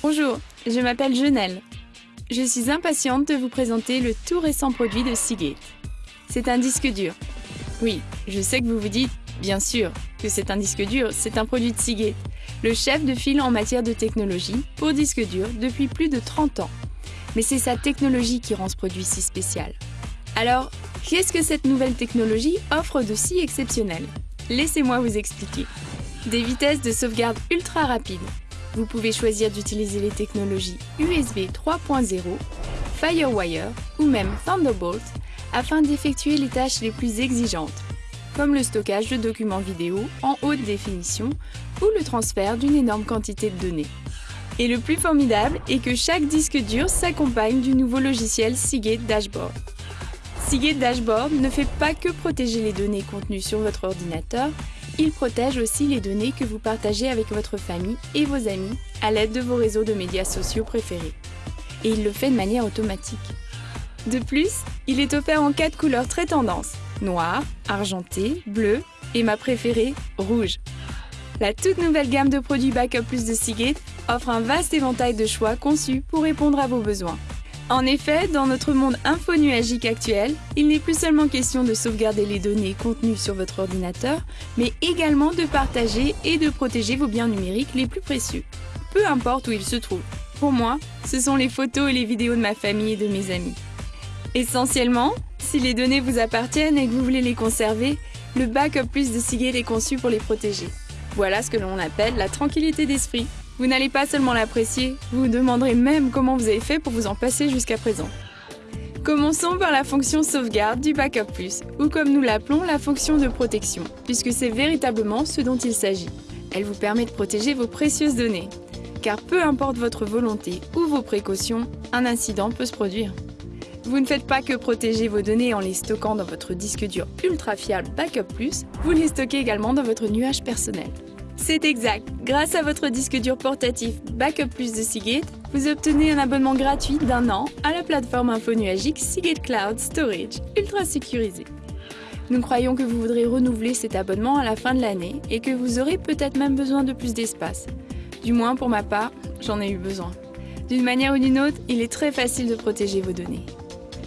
Bonjour, je m'appelle Genelle. Je suis impatiente de vous présenter le tout récent produit de Seagate. C'est un disque dur. Oui, je sais que vous vous dites, bien sûr, que c'est un disque dur, c'est un produit de Seagate, le chef de file en matière de technologie pour disque dur depuis plus de 30 ans. Mais c'est sa technologie qui rend ce produit si spécial. Alors, qu'est-ce que cette nouvelle technologie offre de si exceptionnel? Laissez-moi vous expliquer. Des vitesses de sauvegarde ultra rapides. Vous pouvez choisir d'utiliser les technologies USB 3.0, Firewire ou même Thunderbolt afin d'effectuer les tâches les plus exigeantes, comme le stockage de documents vidéo en haute définition ou le transfert d'une énorme quantité de données. Et le plus formidable est que chaque disque dur s'accompagne du nouveau logiciel Seagate Dashboard. Seagate Dashboard ne fait pas que protéger les données contenues sur votre ordinateur, il protège aussi les données que vous partagez avec votre famille et vos amis à l'aide de vos réseaux de médias sociaux préférés. Et il le fait de manière automatique. De plus, il est offert en 4 couleurs très tendance, noir, argenté, bleu et ma préférée, rouge. La toute nouvelle gamme de produits Backup Plus de Seagate offre un vaste éventail de choix conçus pour répondre à vos besoins. En effet, dans notre monde infonuagique actuel, il n'est plus seulement question de sauvegarder les données contenues sur votre ordinateur, mais également de partager et de protéger vos biens numériques les plus précieux, peu importe où ils se trouvent. Pour moi, ce sont les photos et les vidéos de ma famille et de mes amis. Essentiellement, si les données vous appartiennent et que vous voulez les conserver, le Backup Plus de Seagate est conçu pour les protéger. Voilà ce que l'on appelle la tranquillité d'esprit. Vous n'allez pas seulement l'apprécier, vous vous demanderez même comment vous avez fait pour vous en passer jusqu'à présent. Commençons par la fonction sauvegarde du Backup Plus, ou comme nous l'appelons, la fonction de protection, puisque c'est véritablement ce dont il s'agit. Elle vous permet de protéger vos précieuses données, car peu importe votre volonté ou vos précautions, un incident peut se produire. Vous ne faites pas que protéger vos données en les stockant dans votre disque dur ultra fiable Backup Plus, vous les stockez également dans votre nuage personnel. C'est exact, grâce à votre disque dur portatif Backup Plus de Seagate, vous obtenez un abonnement gratuit d'1 an à la plateforme infonuagique Seagate Cloud Storage, ultra sécurisé. Nous croyons que vous voudrez renouveler cet abonnement à la fin de l'année et que vous aurez peut-être même besoin de plus d'espace. Du moins pour ma part, j'en ai eu besoin. D'une manière ou d'une autre, il est très facile de protéger vos données.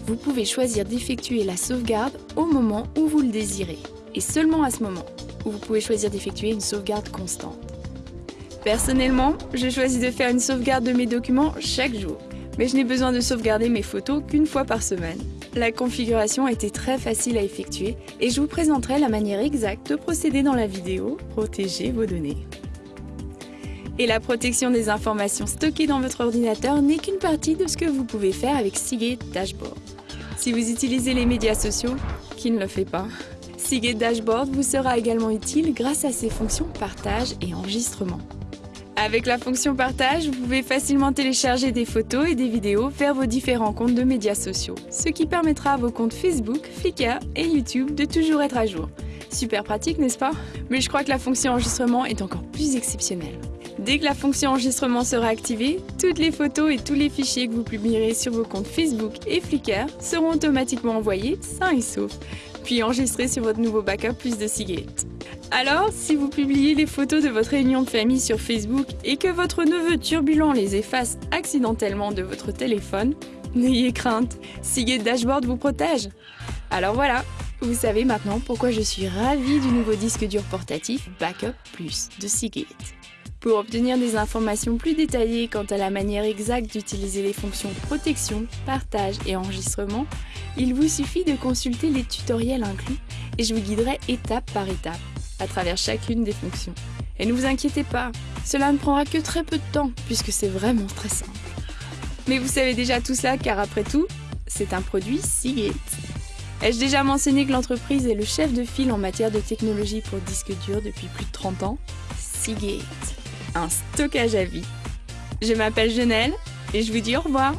Vous pouvez choisir d'effectuer la sauvegarde au moment où vous le désirez, et seulement à ce moment, où vous pouvez choisir d'effectuer une sauvegarde constante. Personnellement, je choisis de faire une sauvegarde de mes documents chaque jour, mais je n'ai besoin de sauvegarder mes photos qu'une fois par semaine. La configuration a été très facile à effectuer et je vous présenterai la manière exacte de procéder dans la vidéo « Protéger vos données ». Et la protection des informations stockées dans votre ordinateur n'est qu'une partie de ce que vous pouvez faire avec Seagate Dashboard. Si vous utilisez les médias sociaux, qui ne le fait pas, Seagate Dashboard vous sera également utile grâce à ses fonctions partage et enregistrement. Avec la fonction partage, vous pouvez facilement télécharger des photos et des vidéos vers vos différents comptes de médias sociaux, ce qui permettra à vos comptes Facebook, Flickr et YouTube de toujours être à jour. Super pratique, n'est-ce pas? Mais je crois que la fonction enregistrement est encore plus exceptionnelle. Dès que la fonction enregistrement sera activée, toutes les photos et tous les fichiers que vous publierez sur vos comptes Facebook et Flickr seront automatiquement envoyés sains et saufs, puis enregistrés sur votre nouveau Backup Plus de Seagate. Alors, si vous publiez les photos de votre réunion de famille sur Facebook et que votre neveu turbulent les efface accidentellement de votre téléphone, n'ayez crainte, Seagate Dashboard vous protège. Alors voilà, vous savez maintenant pourquoi je suis ravie du nouveau disque dur portatif Backup Plus de Seagate. Pour obtenir des informations plus détaillées quant à la manière exacte d'utiliser les fonctions protection, partage et enregistrement, il vous suffit de consulter les tutoriels inclus et je vous guiderai étape par étape à travers chacune des fonctions. Et ne vous inquiétez pas, cela ne prendra que très peu de temps puisque c'est vraiment très simple. Mais vous savez déjà tout cela car après tout, c'est un produit Seagate. Ai-je déjà mentionné que l'entreprise est le chef de file en matière de technologie pour disques durs depuis plus de 30 ans? Seagate, un stockage à vie. Je m'appelle Genelle et je vous dis au revoir.